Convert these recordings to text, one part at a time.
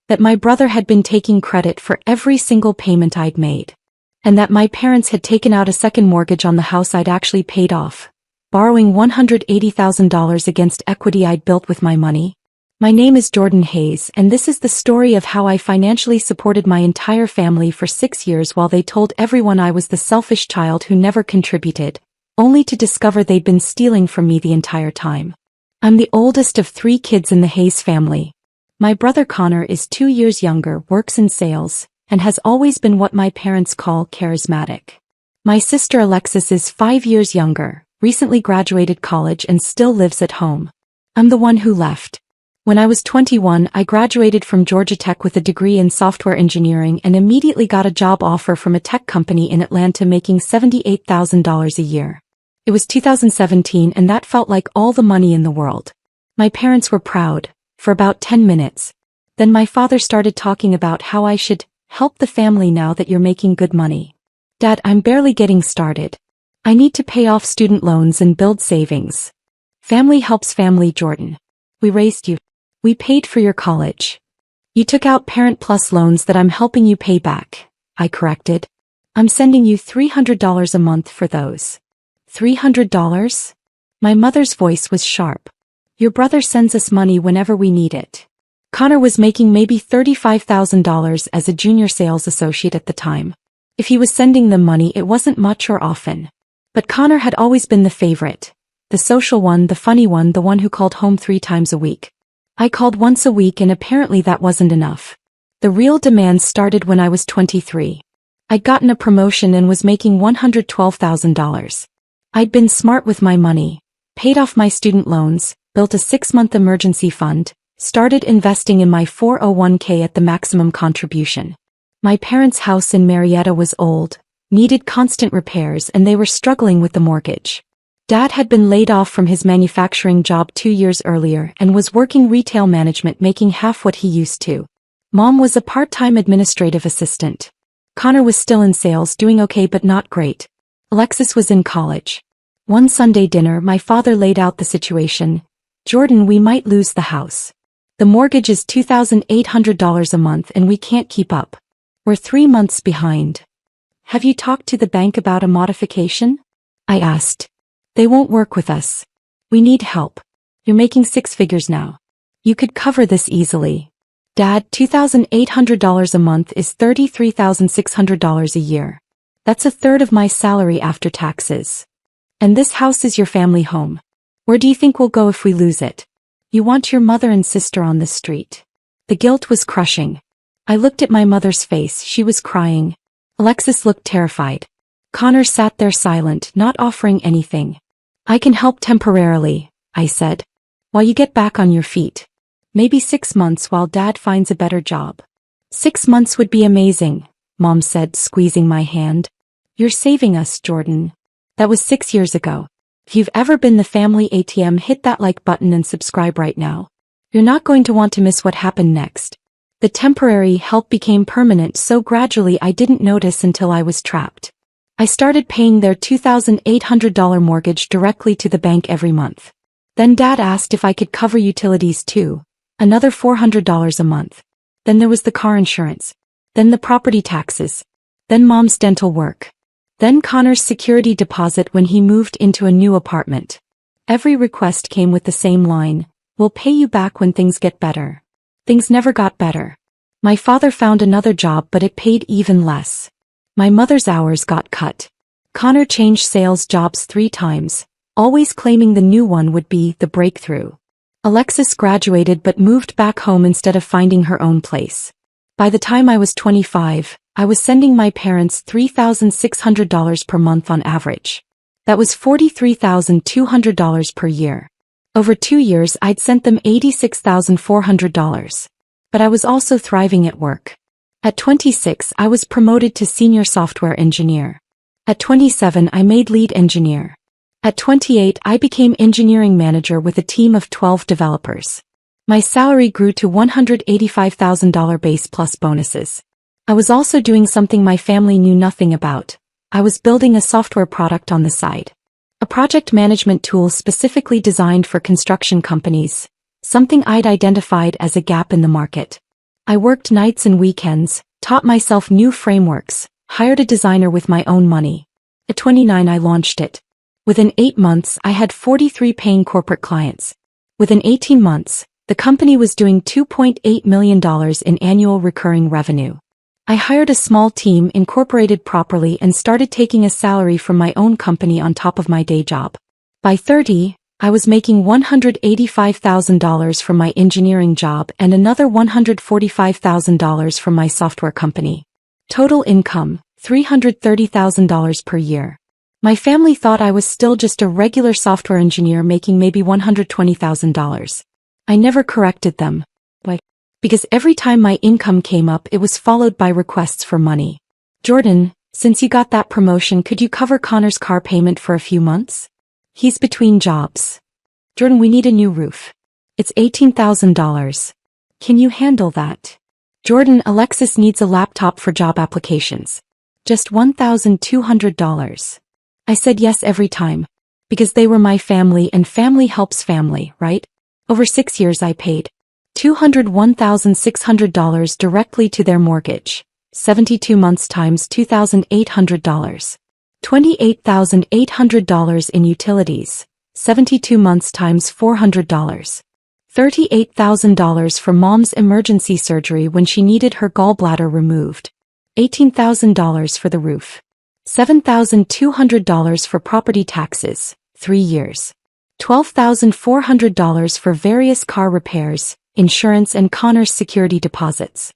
that my brother had been taking credit for every single payment I'd made, and that my parents had taken out a second mortgage on the house I'd actually paid off, borrowing $180,000 against equity I'd built with my money. My name is Jordan Hayes, and this is the story of how I financially supported my entire family for 6 years while they told everyone I was the selfish child who never contributed, only to discover they'd been stealing from me the entire time. I'm the oldest of 3 kids in the Hayes family. My brother Connor is 2 years younger, works in sales, and has always been what my parents call charismatic. My sister Alexis is 5 years younger, recently graduated college and still lives at home. I'm the one who left. When I was 21, I graduated from Georgia Tech with a degree in software engineering and immediately got a job offer from a tech company in Atlanta making $78,000 a year. It was 2017 and that felt like all the money in the world. My parents were proud, for about 10 minutes. Then my father started talking about how I should help the family now that you're making good money. Dad, I'm barely getting started. I need to pay off student loans and build savings. Family helps family, Jordan. We raised you. We paid for your college. You took out Parent Plus loans that I'm helping you pay back, I corrected. I'm sending you $300 a month for those. $300? My mother's voice was sharp. Your brother sends us money whenever we need it. Connor was making maybe $35,000 as a junior sales associate at the time. If he was sending them money, it wasn't much or often. But Connor had always been the favorite. The social one, the funny one, the one who called home 3 times a week. I called once a week and apparently that wasn't enough. The real demands started when I was 23. I'd gotten a promotion and was making $112,000. I'd been smart with my money, paid off my student loans, built a 6-month emergency fund, started investing in my 401k at the maximum contribution. My parents' house in Marietta was old, needed constant repairs, and they were struggling with the mortgage. Dad had been laid off from his manufacturing job 2 years earlier and was working retail management, making half what he used to. Mom was a part-time administrative assistant. Connor was still in sales, doing okay but not great. Alexis was in college. One Sunday dinner, my father laid out the situation. Jordan, we might lose the house. The mortgage is $2,800 a month and we can't keep up. We're 3 months behind. Have you talked to the bank about a modification? I asked. They won't work with us. We need help. You're making 6 figures now. You could cover this easily. Dad, $2,800 a month is $33,600 a year. That's a third of my salary after taxes. And this house is your family home. Where do you think we'll go if we lose it? You want your mother and sister on the street. The guilt was crushing. I looked at my mother's face. She was crying. Alexis looked terrified. Connor sat there silent, not offering anything. I can help temporarily, I said. While you get back on your feet. Maybe 6 months while Dad finds a better job. 6 months would be amazing, Mom said, squeezing my hand. You're saving us, Jordan. That was 6 years ago. If you've ever been the family ATM, hit that like button and subscribe right now. You're not going to want to miss what happened next. The temporary help became permanent so gradually I didn't notice until I was trapped. I started paying their $2,800 mortgage directly to the bank every month. Then Dad asked if I could cover utilities too, another $400 a month. Then there was the car insurance. Then the property taxes. Then Mom's dental work. Then Connor's security deposit when he moved into a new apartment. Every request came with the same line, we'll pay you back when things get better. Things never got better. My father found another job but it paid even less. My mother's hours got cut. Connor changed sales jobs 3 times, always claiming the new one would be the breakthrough. Alexis graduated but moved back home instead of finding her own place. By the time I was 25, I was sending my parents $3,600 per month on average. That was $43,200 per year. Over 2 years I'd sent them $86,400. But I was also thriving at work. At 26 I was promoted to senior software engineer. At 27 I made lead engineer. At 28 I became engineering manager with a team of 12 developers. My salary grew to $185,000 base plus bonuses. I was also doing something my family knew nothing about. I was building a software product on the side. A project management tool specifically designed for construction companies, something I'd identified as a gap in the market. I worked nights and weekends, taught myself new frameworks, hired a designer with my own money. At 29 I launched it. Within 8 months I had 43 paying corporate clients. Within 18 months, the company was doing $2.8 million in annual recurring revenue. I hired a small team, incorporated properly, and started taking a salary from my own company on top of my day job. By 30, I was making $185,000 from my engineering job and another $145,000 from my software company. Total income, $330,000 per year. My family thought I was still just a regular software engineer making maybe $120,000. I never corrected them. Why? Because every time my income came up it was followed by requests for money. Jordan, since you got that promotion, could you cover Connor's car payment for a few months? He's between jobs. Jordan, we need a new roof. It's $18,000. Can you handle that? Jordan, Alexis needs a laptop for job applications. Just $1,200. I said yes every time. Because they were my family and family helps family, right? Over 6 years I paid $201,600 directly to their mortgage. 72 months times $2,800. $28,800 in utilities. 72 months times $400. $38,000 for mom's emergency surgery when she needed her gallbladder removed. $18,000 for the roof. $7,200 for property taxes, 3 years. $12,400 for various car repairs, insurance and Connor's security deposits.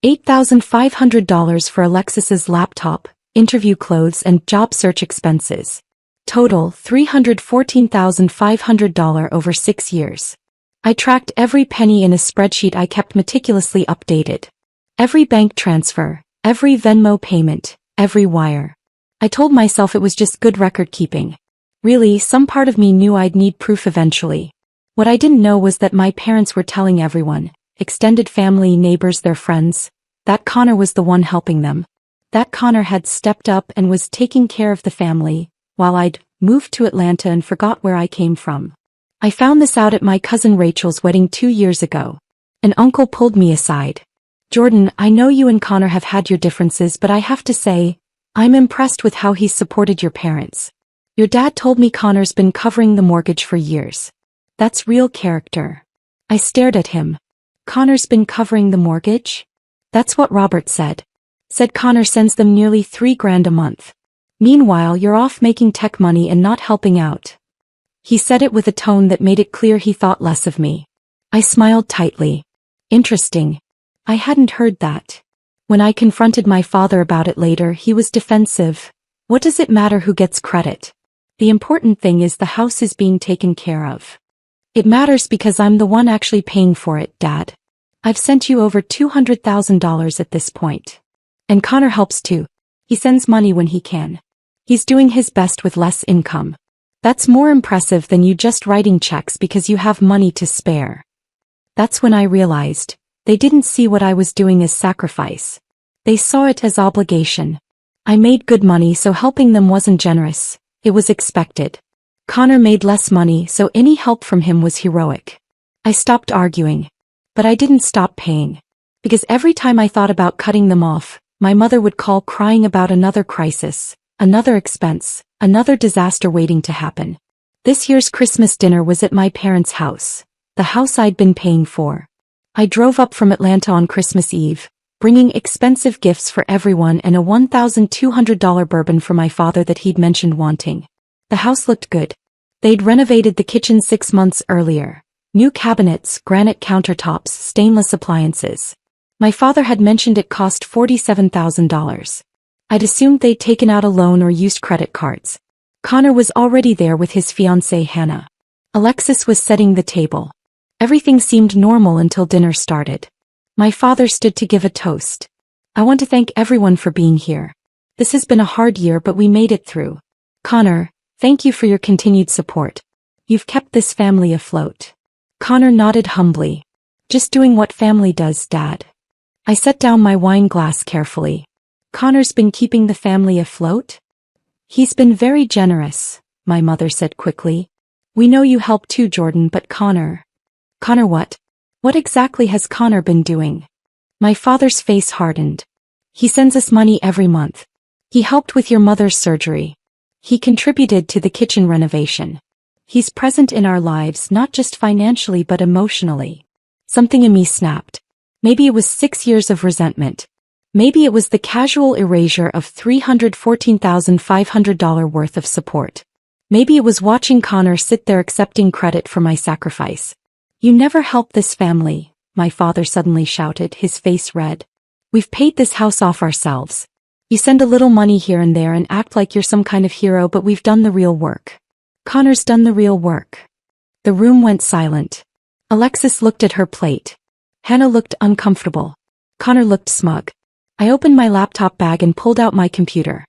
$8,500 for Alexis's laptop, interview clothes and job search expenses. Total $314,500 over 6 years. I tracked every penny in a spreadsheet I kept meticulously updated. Every bank transfer, every Venmo payment, every wire. I told myself it was just good record keeping. Really, some part of me knew I'd need proof eventually. What I didn't know was that my parents were telling everyone, extended family, neighbors, their friends, that Connor was the one helping them. That Connor had stepped up and was taking care of the family, while I'd moved to Atlanta and forgot where I came from. I found this out at my cousin Rachel's wedding 2 years ago. An uncle pulled me aside. Jordan, I know you and Connor have had your differences, but I have to say, I'm impressed with how he's supported your parents. Your dad told me Connor's been covering the mortgage for years. That's real character. I stared at him. Connor's been covering the mortgage? That's what Robert said. Said Connor sends them nearly $3,000 a month. Meanwhile, you're off making tech money and not helping out. He said it with a tone that made it clear he thought less of me. I smiled tightly. Interesting. I hadn't heard that. When I confronted my father about it later, he was defensive. What does it matter who gets credit? The important thing is the house is being taken care of. It matters because I'm the one actually paying for it, Dad. I've sent you over $200,000 at this point. And Connor helps too. He sends money when he can. He's doing his best with less income. That's more impressive than you just writing checks because you have money to spare. That's when I realized, they didn't see what I was doing as sacrifice. They saw it as obligation. I made good money, so helping them wasn't generous, it was expected. Connor made less money, so any help from him was heroic. I stopped arguing. But I didn't stop paying. Because every time I thought about cutting them off, my mother would call crying about another crisis, another expense, another disaster waiting to happen. This year's Christmas dinner was at my parents' house, the house I'd been paying for. I drove up from Atlanta on Christmas Eve, bringing expensive gifts for everyone and a $1,200 bourbon for my father that he'd mentioned wanting. The house looked good. They'd renovated the kitchen 6 months earlier. New cabinets, granite countertops, stainless appliances. My father had mentioned it cost $47,000. I'd assumed they'd taken out a loan or used credit cards. Connor was already there with his fiancée Hannah. Alexis was setting the table. Everything seemed normal until dinner started. My father stood to give a toast. I want to thank everyone for being here. This has been a hard year, but we made it through. Connor, thank you for your continued support. You've kept this family afloat. Connor nodded humbly. Just doing what family does, Dad. I set down my wine glass carefully. Connor's been keeping the family afloat? He's been very generous, my mother said quickly. We know you help too, Jordan, but Connor. Connor what? What exactly has Connor been doing? My father's face hardened. He sends us money every month. He helped with your mother's surgery. He contributed to the kitchen renovation. He's present in our lives not just financially but emotionally. Something in me snapped. Maybe it was 6 years of resentment. Maybe it was the casual erasure of $314,500 worth of support. Maybe it was watching Connor sit there accepting credit for my sacrifice. You never helped this family, my father suddenly shouted, his face red. We've paid this house off ourselves. You send a little money here and there and act like you're some kind of hero, but we've done the real work. Connor's done the real work. The room went silent. Alexis looked at her plate. Hannah looked uncomfortable. Connor looked smug. I opened my laptop bag and pulled out my computer.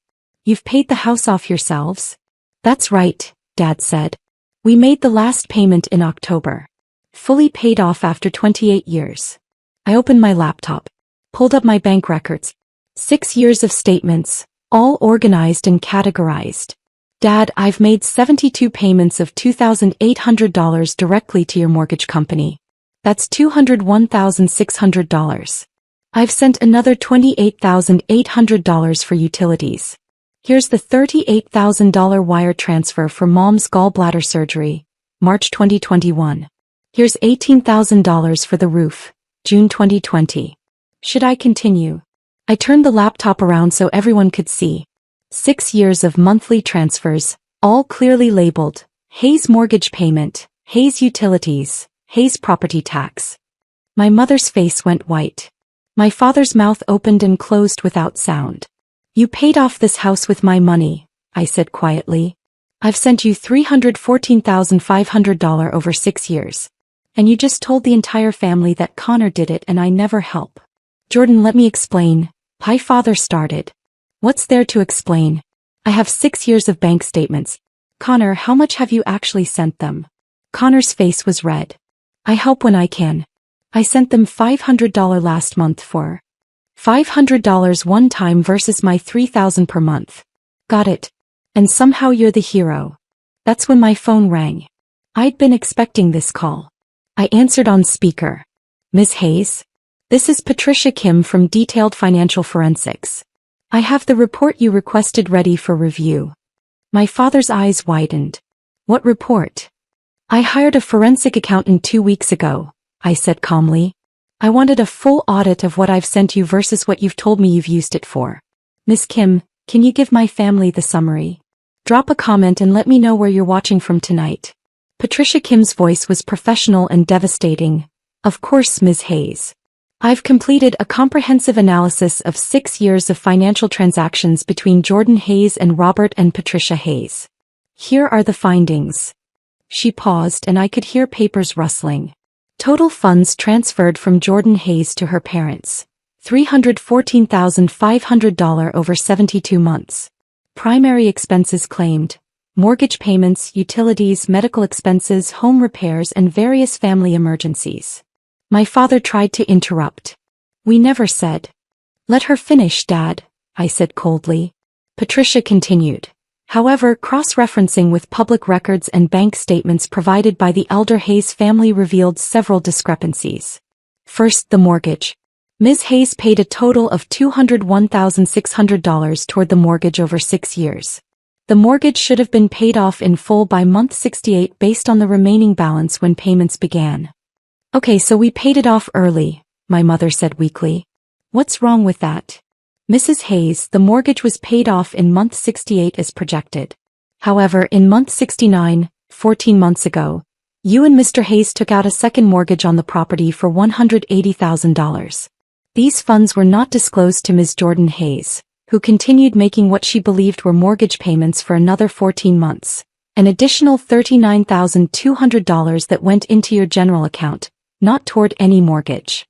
You've paid the house off yourselves? That's right, Dad said. We made the last payment in October. Fully paid off after 28 years. I opened my laptop. Pulled up my bank records. 6 years of statements, all organized and categorized. Dad, I've made 72 payments of $2,800 directly to your mortgage company. That's $201,600. I've sent another $28,800 for utilities. Here's the $38,000 wire transfer for Mom's gallbladder surgery, March 2021. Here's $18,000 for the roof, June 2020. Should I continue? I turned the laptop around so everyone could see. 6 years of monthly transfers, all clearly labeled, Hayes mortgage payment, Hayes utilities, Hayes property tax. My mother's face went white. My father's mouth opened and closed without sound. You paid off this house with my money, I said quietly. I've sent you $314,500 over 6 years. And you just told the entire family that Connor did it and I never help. Jordan, let me explain. My father started. What's there to explain? I have 6 years of bank statements. Connor, how much have you actually sent them? Connor's face was red. I help when I can. I sent them $500 last month for $500 one time versus my $3,000 per month. Got it. And somehow you're the hero. That's when my phone rang. I'd been expecting this call. I answered on speaker. Ms. Hayes? This is Patricia Kim from Detailed Financial Forensics. I have the report you requested ready for review. My father's eyes widened. What report? I hired a forensic accountant 2 weeks ago, I said calmly. I wanted a full audit of what I've sent you versus what you've told me you've used it for. Miss Kim, can you give my family the summary? Drop a comment and let me know where you're watching from tonight. Patricia Kim's voice was professional and devastating. Of course, Ms. Hayes. I've completed a comprehensive analysis of 6 years of financial transactions between Jordan Hayes and Robert and Patricia Hayes. Here are the findings. She paused and I could hear papers rustling. Total funds transferred from Jordan Hayes to her parents. $314,500 over 72 months. Primary expenses claimed. Mortgage payments, utilities, medical expenses, home repairs, and various family emergencies. My father tried to interrupt. We never said. Let her finish, Dad, I said coldly. Patricia continued. However, cross-referencing with public records and bank statements provided by the elder Hayes family revealed several discrepancies. First, the mortgage. Ms. Hayes paid a total of $201,600 toward the mortgage over 6 years. The mortgage should have been paid off in full by month 68 based on the remaining balance when payments began. Okay, so we paid it off early, my mother said weakly. What's wrong with that? Mrs. Hayes, the mortgage was paid off in month 68 as projected. However, in month 69, 14 months ago, you and Mr. Hayes took out a second mortgage on the property for $180,000. These funds were not disclosed to Ms. Jordan Hayes, who continued making what she believed were mortgage payments for another 14 months. An additional $39,200 that went into your general account, not toward any mortgage.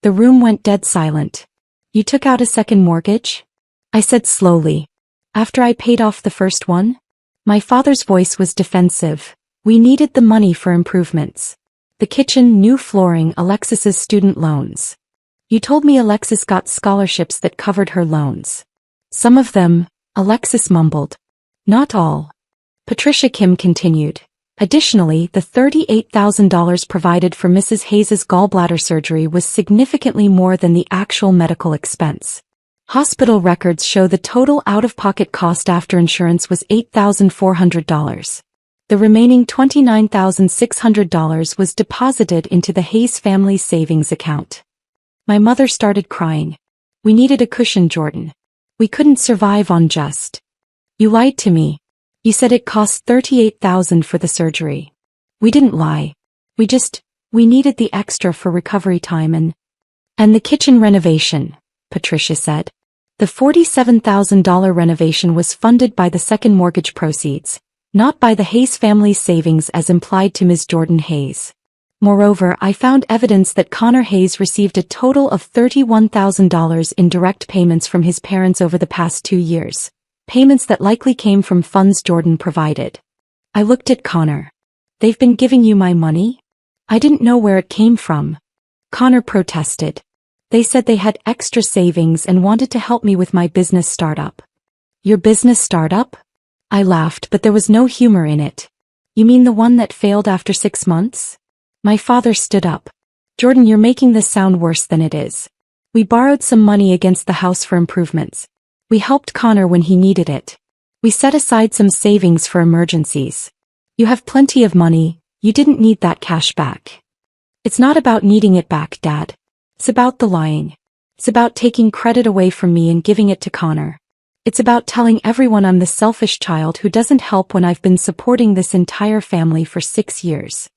The room went dead silent. You took out a second mortgage? I said slowly. After I paid off the first one? My father's voice was defensive. We needed the money for improvements. The kitchen, new flooring, Alexis's student loans. You told me Alexis got scholarships that covered her loans. Some of them, Alexis mumbled. Not all. Patricia Kim continued. Additionally, the $38,000 provided for Mrs. Hayes's gallbladder surgery was significantly more than the actual medical expense. Hospital records show the total out-of-pocket cost after insurance was $8,400. The remaining $29,600 was deposited into the Hayes family savings account. My mother started crying. We needed a cushion, Jordan. We couldn't survive on just. You lied to me. You said it cost $38,000 for the surgery. We didn't lie. We needed the extra for recovery time and the kitchen renovation, Patricia said. The $47,000 renovation was funded by the second mortgage proceeds, not by the Hayes family's savings as implied to Ms. Jordan Hayes. Moreover, I found evidence that Connor Hayes received a total of $31,000 in direct payments from his parents over the past 2 years. Payments that likely came from funds Jordan provided. I looked at Connor. They've been giving you my money? I didn't know where it came from. Connor protested. They said they had extra savings and wanted to help me with my business startup. Your business startup? I laughed, but there was no humor in it. You mean the one that failed after 6 months? My father stood up. Jordan, you're making this sound worse than it is. We borrowed some money against the house for improvements. We helped Connor when he needed it. We set aside some savings for emergencies. You have plenty of money, you didn't need that cash back. It's not about needing it back, Dad. It's about the lying. It's about taking credit away from me and giving it to Connor. It's about telling everyone I'm the selfish child who doesn't help when I've been supporting this entire family for 6 years.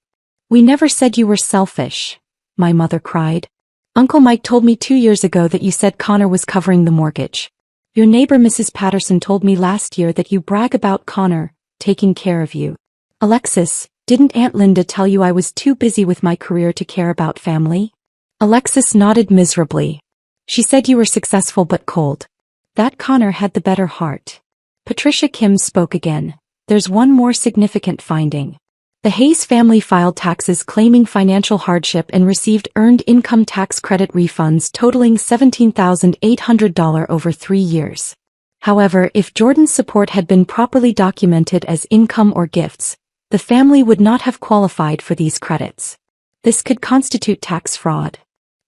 We never said you were selfish, my mother cried. Uncle Mike told me 2 years ago that you said Connor was covering the mortgage. Your neighbor Mrs. Patterson told me last year that you brag about Connor taking care of you. Alexis, didn't Aunt Linda tell you I was too busy with my career to care about family? Alexis nodded miserably. She said you were successful but cold. That Connor had the better heart. Patricia Kim spoke again. There's one more significant finding. The Hayes family filed taxes claiming financial hardship and received earned income tax credit refunds totaling $17,800 over 3 years. However, if Jordan's support had been properly documented as income or gifts, the family would not have qualified for these credits. This could constitute tax fraud.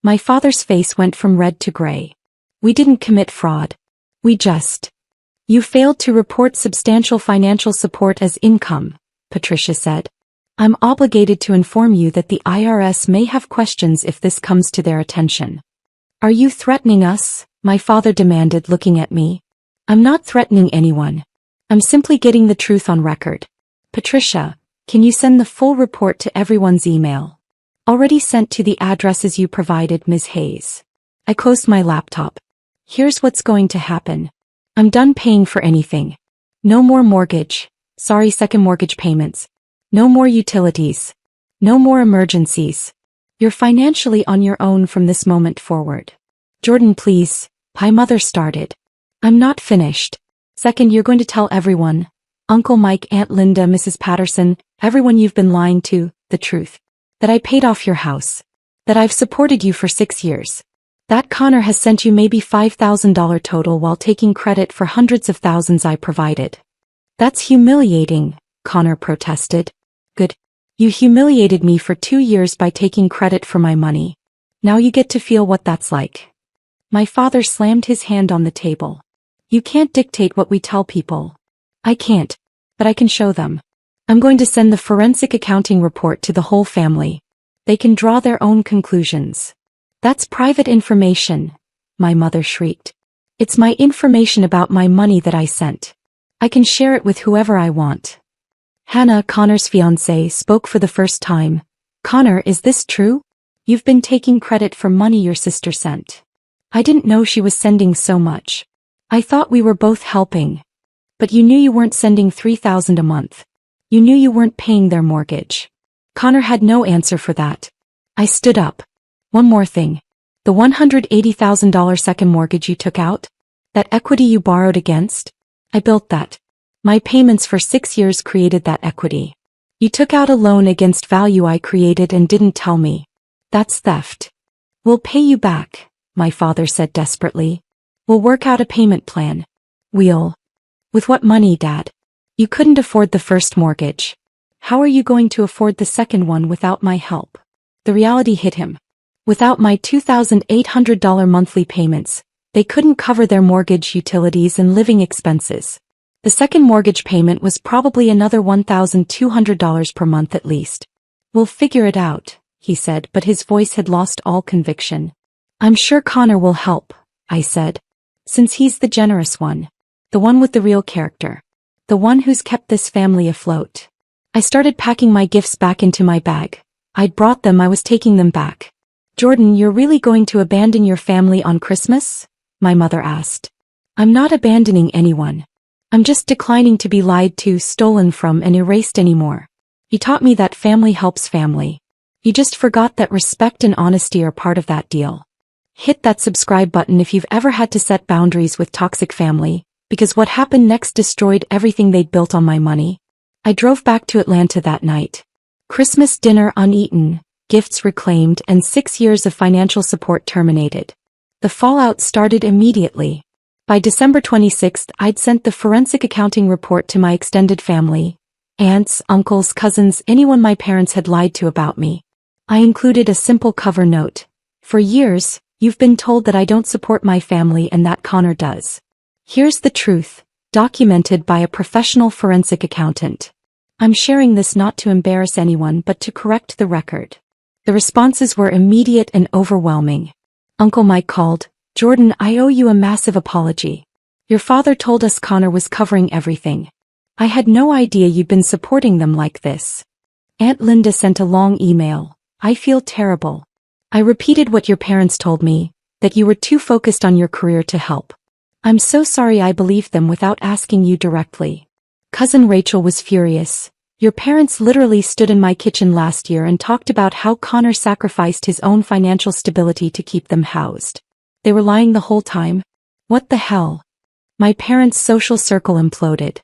My father's face went from red to gray. We didn't commit fraud. You failed to report substantial financial support as income, Patricia said. I'm obligated to inform you that the IRS may have questions if this comes to their attention. Are you threatening us? My father demanded, looking at me. I'm not threatening anyone. I'm simply getting the truth on record. Patricia, can you send the full report to everyone's email? Already sent to the addresses you provided, Ms. Hayes. I closed my laptop. Here's what's going to happen. I'm done paying for anything. No more mortgage. Sorry, second mortgage payments. No more utilities. No more emergencies. You're financially on your own from this moment forward. Jordan, please. My mother started. I'm not finished. Second, you're going to tell everyone. Uncle Mike, Aunt Linda, Mrs. Patterson, everyone you've been lying to, the truth. That I paid off your house. That I've supported you for 6 years. That Connor has sent you maybe $5,000 total while taking credit for hundreds of thousands I provided. That's humiliating, Connor protested. Good. You humiliated me for 2 years by taking credit for my money. Now you get to feel what that's like. My father slammed his hand on the table. You can't dictate what we tell people. I can't, but I can show them. I'm going to send the forensic accounting report to the whole family. They can draw their own conclusions. That's private information, my mother shrieked. It's my information about my money that I sent. I can share it with whoever I want. Hannah, Connor's fiancée, spoke for the first time. Connor, is this true? You've been taking credit for money your sister sent. I didn't know she was sending so much. I thought we were both helping. But you knew you weren't sending $3,000 a month. You knew you weren't paying their mortgage. Connor had no answer for that. I stood up. One more thing. The $180,000 second mortgage you took out? That equity you borrowed against? I built that. My payments for 6 years created that equity. You took out a loan against value I created and didn't tell me. That's theft. We'll pay you back, my father said desperately. We'll work out a payment plan. With what money, Dad? You couldn't afford the first mortgage. How are you going to afford the second one without my help? The reality hit him. Without my $2,800 monthly payments, they couldn't cover their mortgage, utilities, and living expenses. The second mortgage payment was probably another $1,200 per month at least. We'll figure it out, he said, but his voice had lost all conviction. I'm sure Connor will help, I said. Since he's the generous one. The one with the real character. The one who's kept this family afloat. I started packing my gifts back into my bag. I'd brought them, I was taking them back. Jordan, you're really going to abandon your family on Christmas? My mother asked. I'm not abandoning anyone. I'm just declining to be lied to, stolen from, and erased anymore. You taught me that family helps family. You just forgot that respect and honesty are part of that deal. Hit that subscribe button if you've ever had to set boundaries with toxic family, because what happened next destroyed everything they'd built on my money. I drove back to Atlanta that night. Christmas dinner uneaten, gifts reclaimed, and 6 years of financial support terminated. The fallout started immediately. By December 26th, I'd sent the forensic accounting report to my extended family. Aunts, uncles, cousins, anyone my parents had lied to about me. I included a simple cover note. For years, you've been told that I don't support my family and that Connor does. Here's the truth, documented by a professional forensic accountant. I'm sharing this not to embarrass anyone but to correct the record. The responses were immediate and overwhelming. Uncle Mike called, Jordan, I owe you a massive apology. Your father told us Connor was covering everything. I had no idea you'd been supporting them like this. Aunt Linda sent a long email. I feel terrible. I repeated what your parents told me, that you were too focused on your career to help. I'm so sorry I believed them without asking you directly. Cousin Rachel was furious. Your parents literally stood in my kitchen last year and talked about how Connor sacrificed his own financial stability to keep them housed. They were lying the whole time? What the hell? My parents' social circle imploded.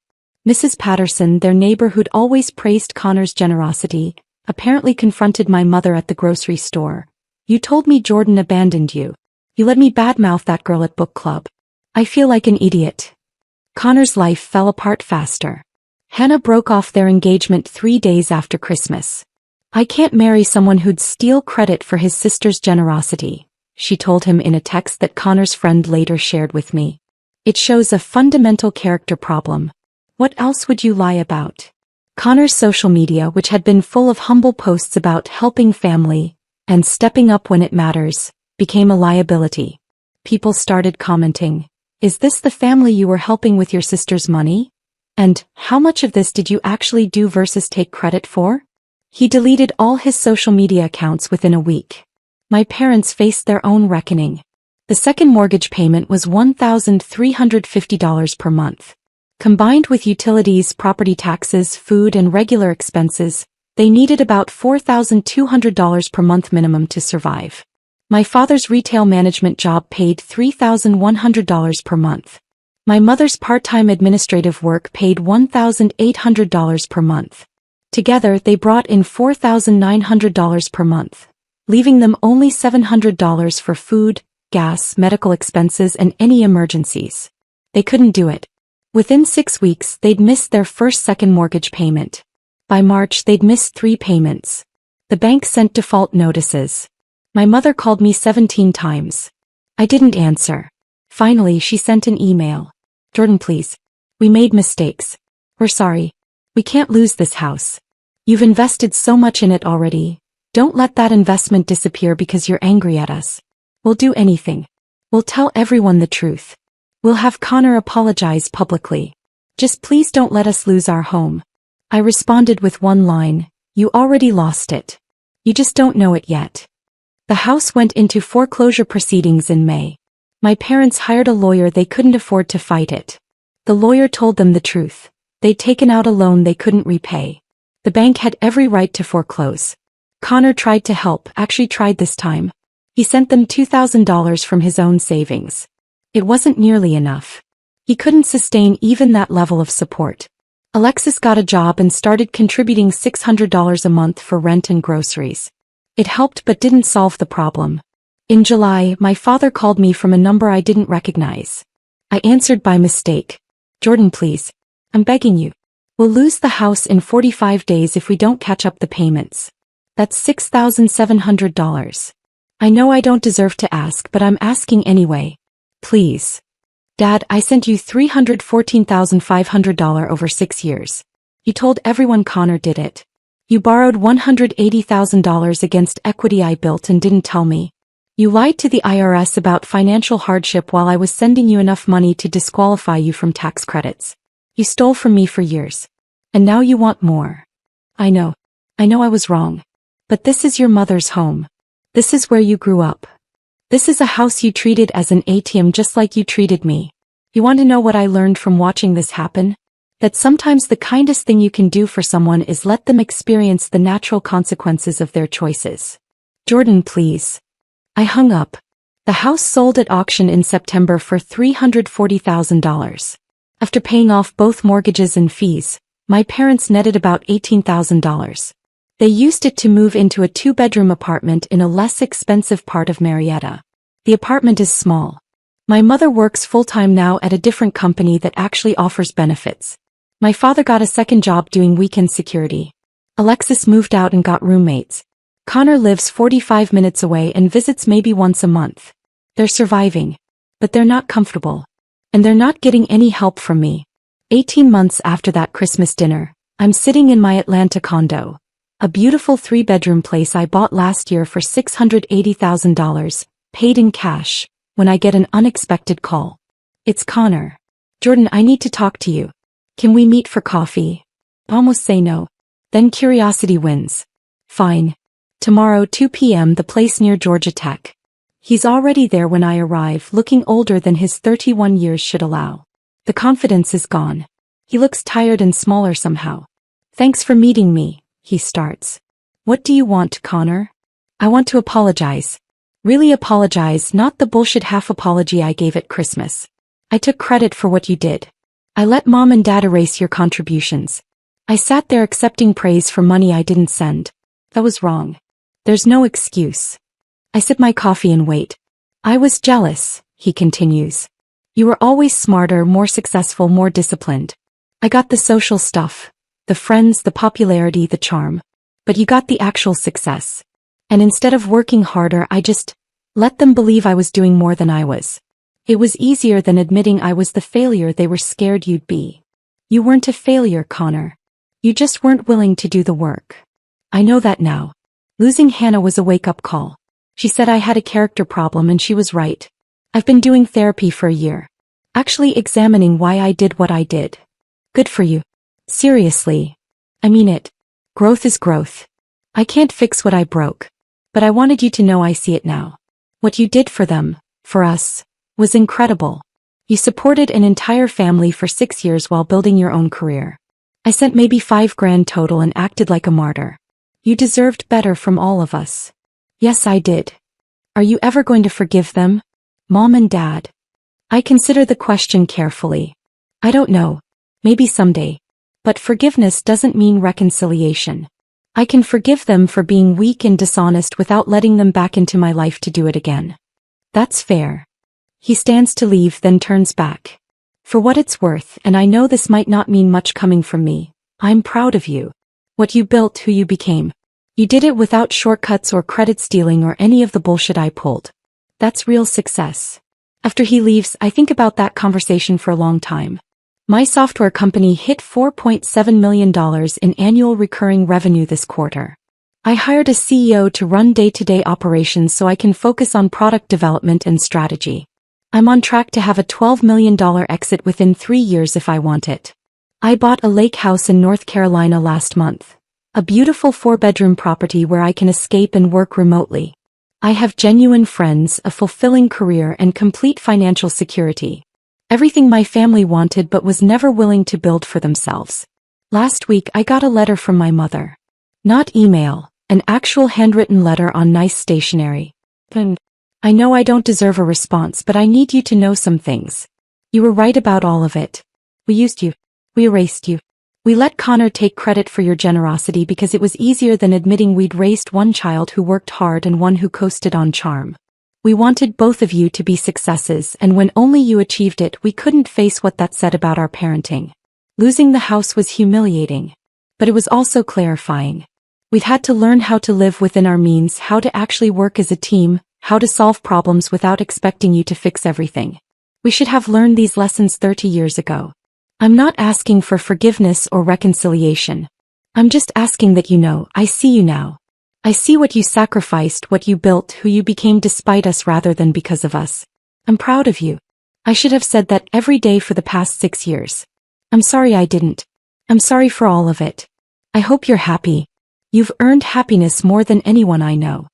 Mrs. Patterson, their neighbor who'd always praised Connor's generosity, apparently confronted my mother at the grocery store. You told me Jordan abandoned you. You let me badmouth that girl at book club. I feel like an idiot. Connor's life fell apart faster. Hannah broke off their engagement 3 days after Christmas. I can't marry someone who'd steal credit for his sister's generosity, she told him in a text that Connor's friend later shared with me. It shows a fundamental character problem. What else would you lie about? Connor's social media, which had been full of humble posts about helping family and stepping up when it matters, became a liability. People started commenting, is this the family you were helping with your sister's money? And how much of this did you actually do versus take credit for? He deleted all his social media accounts within a week. My parents faced their own reckoning. The second mortgage payment was $1,350 per month. Combined with utilities, property taxes, food, and regular expenses, they needed about $4,200 per month minimum to survive. My father's retail management job paid $3,100 per month. My mother's part-time administrative work paid $1,800 per month. Together, they brought in $4,900 per month, leaving them only $700 for food, gas, medical expenses, and any emergencies. They couldn't do it. Within 6 weeks, they'd missed their first second mortgage payment. By March, they'd missed 3 payments. The bank sent default notices. My mother called me 17 times. I didn't answer. Finally, she sent an email. Jordan, please. We made mistakes. We're sorry. We can't lose this house. You've invested so much in it already. Don't let that investment disappear because you're angry at us. We'll do anything. We'll tell everyone the truth. We'll have Connor apologize publicly. Just please don't let us lose our home. I responded with one line, you already lost it. You just don't know it yet. The house went into foreclosure proceedings in May. My parents hired a lawyer, they couldn't afford to fight it. The lawyer told them the truth. They'd taken out a loan they couldn't repay. The bank had every right to foreclose. Connor tried to help, actually tried this time. He sent them $2,000 from his own savings. It wasn't nearly enough. He couldn't sustain even that level of support. Alexis got a job and started contributing $600 a month for rent and groceries. It helped but didn't solve the problem. In July, my father called me from a number I didn't recognize. I answered by mistake. Jordan, please. I'm begging you. We'll lose the house in 45 days if we don't catch up the payments. That's $6,700. I know I don't deserve to ask, but I'm asking anyway. Please. Dad, I sent you $314,500 over 6 years. You told everyone Connor did it. You borrowed $180,000 against equity I built and didn't tell me. You lied to the IRS about financial hardship while I was sending you enough money to disqualify you from tax credits. You stole from me for years. And now you want more. I know I was wrong. But this is your mother's home. This is where you grew up. This is a house you treated as an ATM just like you treated me. You want to know what I learned from watching this happen? That sometimes the kindest thing you can do for someone is let them experience the natural consequences of their choices. Jordan, please. I hung up. The house sold at auction in September for $340,000. After paying off both mortgages and fees, my parents netted about $18,000. They used it to move into a 2-bedroom apartment in a less expensive part of Marietta. The apartment is small. My mother works full-time now at a different company that actually offers benefits. My father got a second job doing weekend security. Alexis moved out and got roommates. Connor lives 45 minutes away and visits maybe once a month. They're surviving. But they're not comfortable. And they're not getting any help from me. 18 months after that Christmas dinner, I'm sitting in my Atlanta condo. A beautiful 3-bedroom place I bought last year for $680,000, paid in cash, when I get an unexpected call. It's Connor. Jordan, I need to talk to you. Can we meet for coffee? Almost say no. Then curiosity wins. Fine. Tomorrow 2 p.m. the place near Georgia Tech. He's already there when I arrive, looking older than his 31 years should allow. The confidence is gone. He looks tired and smaller somehow. Thanks for meeting me, he starts. What do you want, Connor? I want to apologize. Really apologize, not the bullshit half apology I gave at Christmas. I took credit for what you did. I let Mom and Dad erase your contributions. I sat there accepting praise for money I didn't send. That was wrong. There's no excuse. I sip my coffee and wait. I was jealous, he continues. You were always smarter, more successful, more disciplined. I got the social stuff. The friends, the popularity, the charm. But you got the actual success. And instead of working harder, I just let them believe I was doing more than I was. It was easier than admitting I was the failure they were scared you'd be. You weren't a failure, Connor. You just weren't willing to do the work. I know that now. Losing Hannah was a wake-up call. She said I had a character problem and she was right. I've been doing therapy for a year. Actually examining why I did what I did. Good for you. Seriously. I mean it. Growth is growth. I can't fix what I broke. But I wanted you to know I see it now. What you did for them, for us, was incredible. You supported an entire family for 6 years while building your own career. I sent maybe $5,000 total and acted like a martyr. You deserved better from all of us. Yes, I did. Are you ever going to forgive them? Mom and Dad? I consider the question carefully. I don't know. Maybe someday. But forgiveness doesn't mean reconciliation. I can forgive them for being weak and dishonest without letting them back into my life to do it again. That's fair. He stands to leave, then turns back. For what it's worth, and I know this might not mean much coming from me, I'm proud of you. What you built, who you became. You did it without shortcuts or credit stealing or any of the bullshit I pulled. That's real success. After he leaves, I think about that conversation for a long time. My software company hit $4.7 million in annual recurring revenue this quarter. I hired a CEO to run day-to-day operations so I can focus on product development and strategy. I'm on track to have a $12 million exit within 3 years if I want it. I bought a lake house in North Carolina last month. A beautiful 4-bedroom property where I can escape and work remotely. I have genuine friends, a fulfilling career, and complete financial security. Everything my family wanted but was never willing to build for themselves. Last week I got a letter from my mother. Not email, an actual handwritten letter on nice stationery. And I know I don't deserve a response, but I need you to know some things. You were right about all of it. We used you. We erased you. We let Connor take credit for your generosity because it was easier than admitting we'd raised one child who worked hard and one who coasted on charm. We wanted both of you to be successes, and when only you achieved it, we couldn't face what that said about our parenting. Losing the house was humiliating. But it was also clarifying. We've had to learn how to live within our means, how to actually work as a team, how to solve problems without expecting you to fix everything. We should have learned these lessons 30 years ago. I'm not asking for forgiveness or reconciliation. I'm just asking that you know, I see you now. I see what you sacrificed, what you built, who you became despite us rather than because of us. I'm proud of you. I should have said that every day for the past 6 years. I'm sorry I didn't. I'm sorry for all of it. I hope you're happy. You've earned happiness more than anyone I know.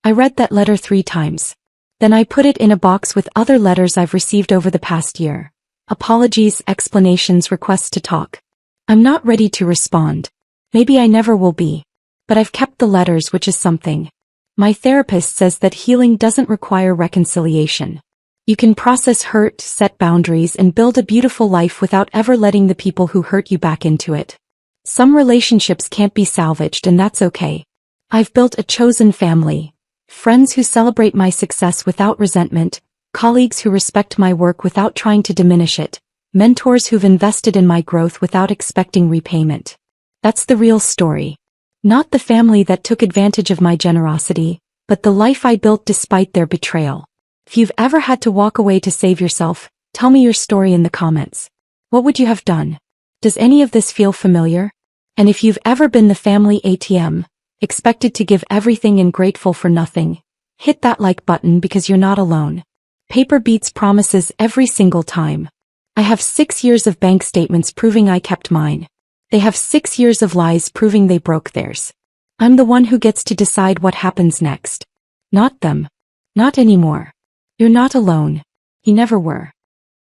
I read that letter 3 times. Then I put it in a box with other letters I've received over the past year. Apologies, explanations, requests to talk. I'm not ready to respond. Maybe I never will be. But I've kept the letters, which is something. My therapist says that healing doesn't require reconciliation. You can process hurt, set boundaries, and build a beautiful life without ever letting the people who hurt you back into it. Some relationships can't be salvaged, and that's okay. I've built a chosen family. Friends who celebrate my success without resentment, colleagues who respect my work without trying to diminish it, mentors who've invested in my growth without expecting repayment. That's the real story. Not the family that took advantage of my generosity, but the life I built despite their betrayal. If you've ever had to walk away to save yourself, tell me your story in the comments. What would you have done? Does any of this feel familiar? And if you've ever been the family ATM, expected to give everything and grateful for nothing, hit that like button because you're not alone. Paper beats promises every single time. I have 6 years of bank statements proving I kept mine. They have 6 years of lies proving they broke theirs. I'm the one who gets to decide what happens next. Not them. Not anymore. You're not alone. You never were.